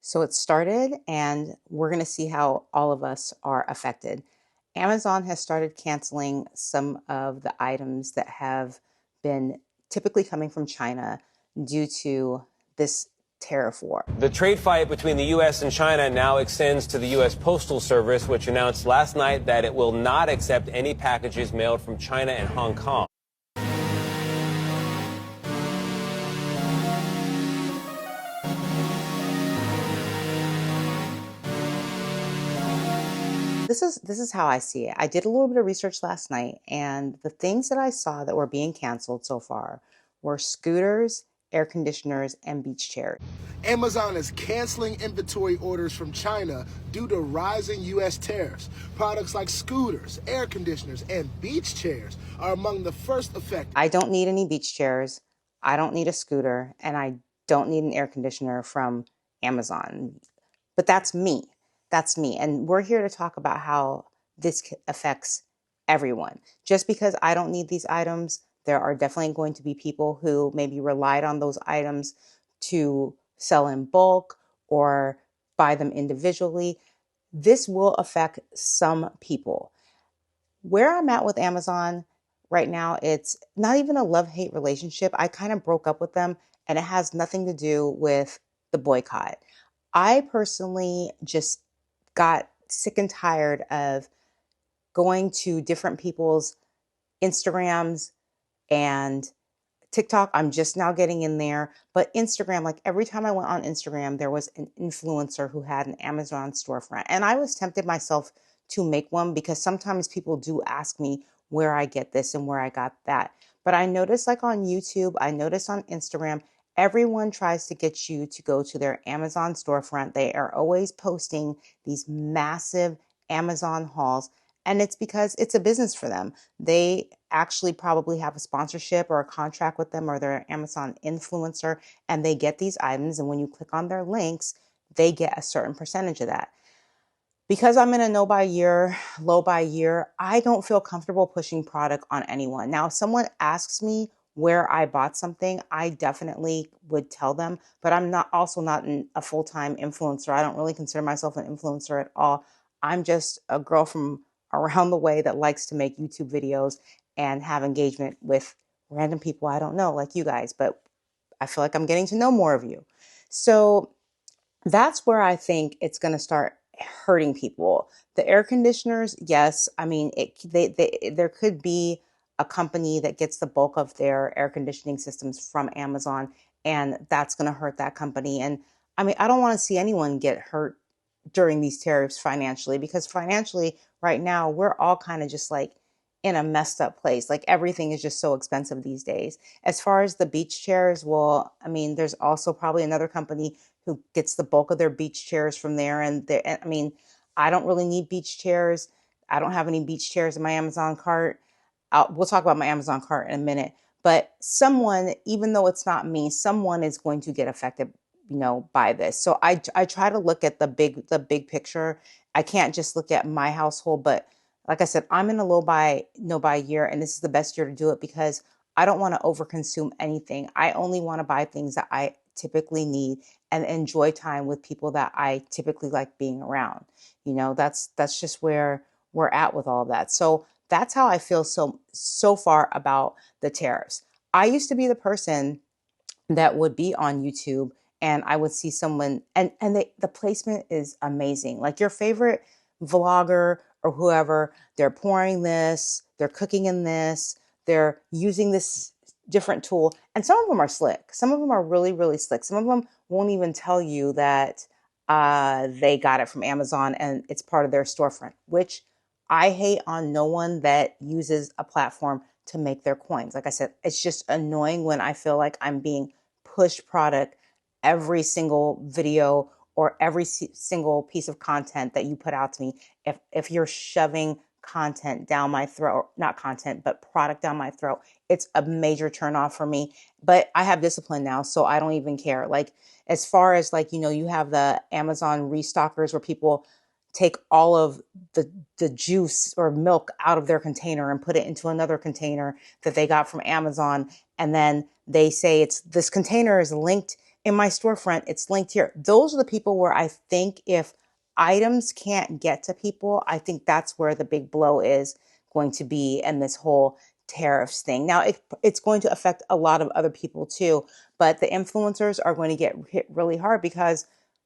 So it started, and we're going to see how all of us are affected. Amazon has started canceling some of the items that have been typically coming from China due to this tariff war. The trade fight between the U.S. and China now extends to the U.S. Postal Service, which announced last night that it will not accept any packages mailed from China and Hong Kong. This is how I see it. I did a little bit of research last night, and the things that I saw that were being canceled so far were scooters, air conditioners, and beach chairs. Amazon is canceling inventory orders from China due to rising U.S. tariffs. Products like scooters, air conditioners, and beach chairs are among the first affected. I don't need any beach chairs. I don't need a scooter, and I don't need an air conditioner from Amazon. But that's me. That's me. And we're here to talk about how this affects everyone. Just because I don't need these items, there are definitely going to be people who maybe relied on those items to sell in bulk or buy them individually. This will affect some people. Where I'm at with Amazon right now, it's not even a love-hate relationship. I kind of broke up with them, and it has nothing to do with the boycott. I personally just got sick and tired of going to different people's Instagrams and TikTok. I'm just now getting in there. But Instagram, like every time I went on Instagram, there was an influencer who had an Amazon storefront. And I was tempted myself to make one because sometimes people do ask me where I get this and where I got that. But I noticed, like on YouTube, I noticed on Instagram, everyone tries to get you to go to their Amazon storefront. They are always posting these massive Amazon hauls, and it's because it's a business for them. They actually probably have a sponsorship or a contract with them, or they're an Amazon influencer, and they get these items. And when you click on their links, they get a certain percentage of that. Because I'm in a no buy year, low buy year, I don't feel comfortable pushing product on anyone. Now, if someone asks me where I bought something, I definitely would tell them, but I'm not a full-time influencer. I don't really consider myself an influencer at all. I'm just a girl from around the way that likes to make YouTube videos and have engagement with random people I don't know, like you guys, but I feel like I'm getting to know more of you. So that's where I think it's going to start hurting people. The air conditioners, yes. I mean, there could be a company that gets the bulk of their air conditioning systems from Amazon, and that's going to hurt that company. And I mean, I don't want to see anyone get hurt during these tariffs financially, because financially right now we're all kind of just like in a messed up place. Like everything is just so expensive these days. As far as the beach chairs, well, I mean, there's also probably another company who gets the bulk of their beach chairs from there. And I mean, I don't really need beach chairs. I don't have any beach chairs in my Amazon cart. We'll talk about my Amazon cart in a minute. But someone, even though it's not me, someone is going to get affected, by this. So I try to look at the big picture. I can't just look at my household, but like I said, I'm in a no buy year, and this is the best year to do it because I don't want to overconsume anything. I only want to buy things that I typically need and enjoy time with people that I typically like being around. That's just where we're at with all of that. So that's how I feel so far about the tariffs. I used to be the person that would be on YouTube, and I would see someone, and the placement is amazing. Like your favorite vlogger or whoever, they're pouring this, they're cooking in this, they're using this different tool. And some of them are slick. Some of them are really, really slick. Some of them won't even tell you that they got it from Amazon and it's part of their storefront, which I hate on no one that uses a platform to make their coins. Like I said, it's just annoying when I feel like I'm being pushed product every single video or every single piece of content that you put out to me. If you're shoving content down my throat, not content, but product down my throat, it's a major turnoff for me. But I have discipline now, so I don't even care. Like as far as like, you have the Amazon restockers where people take all of the juice or milk out of their container and put it into another container that they got from Amazon. And then they say this container is linked in my storefront. It's linked here. Those are the people where I think if items can't get to people, I think that's where the big blow is going to be in this whole tariffs thing. Now, it's going to affect a lot of other people too, but the influencers are going to get hit really hard because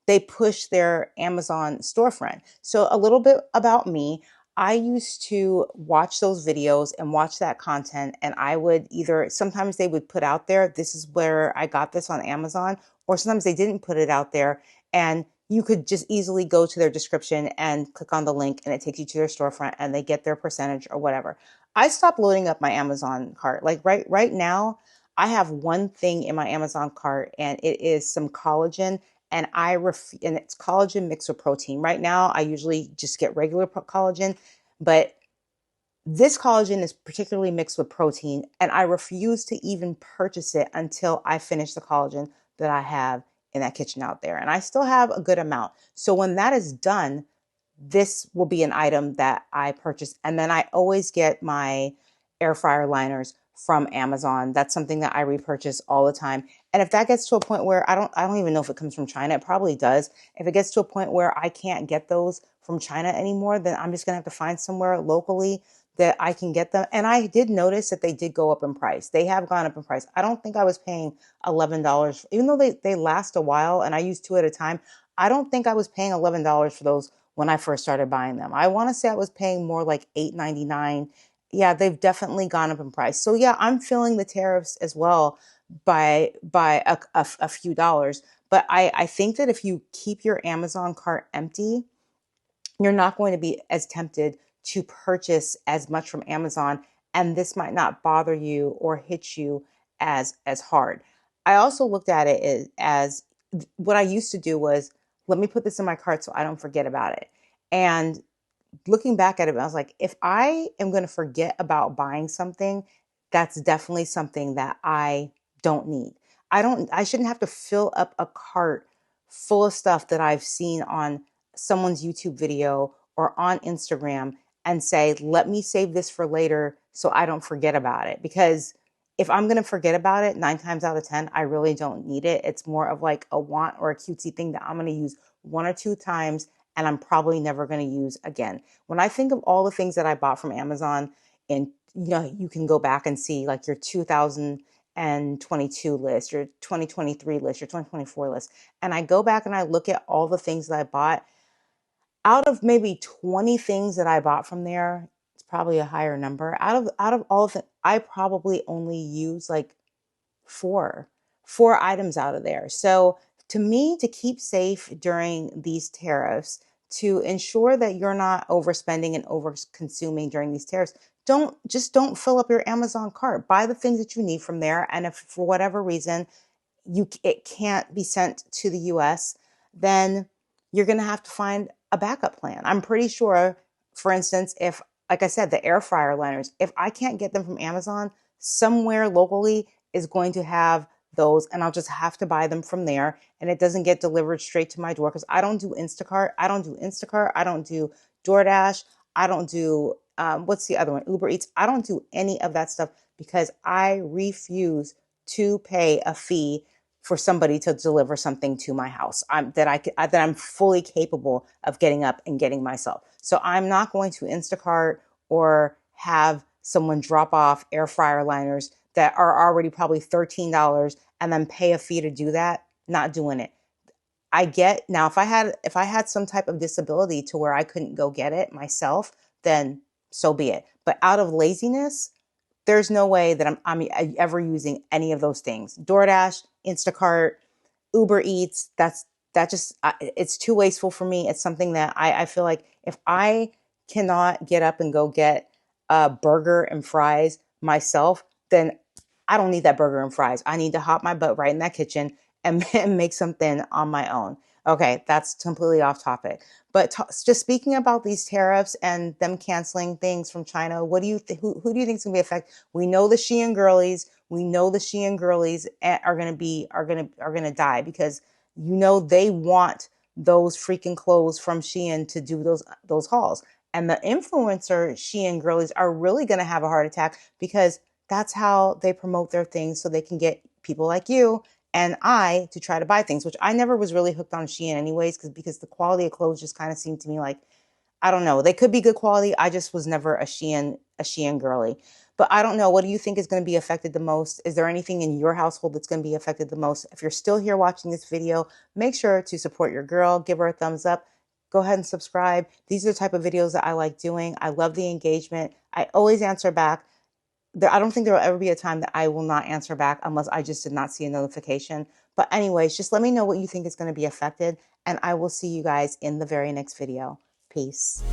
they push their Amazon storefront. So a little bit about me. I used to watch those videos and watch that content, and I would either, sometimes they would put out there, this is where I got this on Amazon, or sometimes they didn't put it out there, and you could just easily go to their description and click on the link and it takes you to their storefront and they get their percentage or whatever. I stopped loading up my Amazon cart. Like right now, I have one thing in my Amazon cart and it is some collagen, and and it's collagen mixed with protein. Right now, I usually just get regular collagen, but this collagen is particularly mixed with protein, and I refuse to even purchase it until I finish the collagen that I have in that kitchen out there. And I still have a good amount. So when that is done, this will be an item that I purchase. And then I always get my air fryer liners from Amazon. That's something that I repurchase all the time. And if that gets to a point where I don't even know if it comes from China, it probably does. If it gets to a point where I can't get those from China anymore, then I'm just gonna have to find somewhere locally that I can get them. And I did notice that they did go up in price. They have gone up in price. I don't think I was paying $11, even though they last a while and I use two at a time. I don't think I was paying $11 for those when I first started buying them. I want to say I was paying more like $8.99. Yeah, they've definitely gone up in price. So yeah, I'm feeling the tariffs as well by a few dollars. But I think that if you keep your Amazon cart empty, you're not going to be as tempted to purchase as much from Amazon, and this might not bother you or hit you as hard. I also looked at it as what I used to do was, let me put this in my cart so I don't forget about it. And looking back at it, I was like, if I am going to forget about buying something, that's definitely something that I don't need. I shouldn't have to fill up a cart full of stuff that I've seen on someone's YouTube video or on Instagram and say, let me save this for later so I don't forget about it. Because if I'm going to forget about it, 9 times out of 10, I really don't need it. It's more of like a want or a cutesy thing that I'm going to use 1 or 2 times and I'm probably never going to use again. When I think of all the things that I bought from Amazon, and you can go back and see like your 2022 list, your 2023 list, your 2024 list, and I go back and I look at all the things that I bought. Out of maybe 20 things that I bought from there, it's probably a higher number. Out of all of it, I probably only use like four four items out of there. So to me, to keep safe during these tariffs, to ensure that you're not overspending and over consuming during these tariffs, don't fill up your Amazon cart. Buy the things that you need from there. And if for whatever reason it can't be sent to the US, then you're going to have to find a backup plan. I'm pretty sure, for instance, if, like I said, the air fryer liners, if I can't get them from Amazon, somewhere locally is going to have those, and I'll just have to buy them from there. And it doesn't get delivered straight to my door because I don't do Instacart. I don't do Instacart. I don't do DoorDash. I don't do, what's the other one? Uber Eats. I don't do any of that stuff because I refuse to pay a fee for somebody to deliver something to my house that I'm fully capable of getting up and getting myself. So I'm not going to Instacart or have someone drop off air fryer liners that are already probably $13 and then pay a fee to do that. Not doing it. I get now if I had some type of disability to where I couldn't go get it myself, then so be it. But out of laziness, there's no way that I'm ever using any of those things. DoorDash, Instacart, Uber Eats, it's too wasteful for me. It's something that I feel like if I cannot get up and go get a burger and fries myself, then I don't need that burger and fries. I need to hop my butt right in that kitchen and, and make something on my own. Okay, that's completely off topic. But just speaking about these tariffs and them canceling things from China, what do you who do you think is going to be affected? We know the Shein girlies. We know the Shein girlies are going to die because they want those freaking clothes from Shein to do those hauls. And the influencer Shein girlies are really going to have a heart attack because that's how they promote their things so they can get people like you and I to try to buy things, which I never was really hooked on Shein anyways, because the quality of clothes just kind of seemed to me like, I don't know. They could be good quality. I just was never a Shein girly. But I don't know. What do you think is going to be affected the most? Is there anything in your household that's going to be affected the most? If you're still here watching this video, make sure to support your girl. Give her a thumbs up. Go ahead and subscribe. These are the type of videos that I like doing. I love the engagement. I always answer back. I don't think there will ever be a time that I will not answer back unless I just did not see a notification. But anyways, just let me know what you think is going to be affected, and I will see you guys in the very next video. Peace.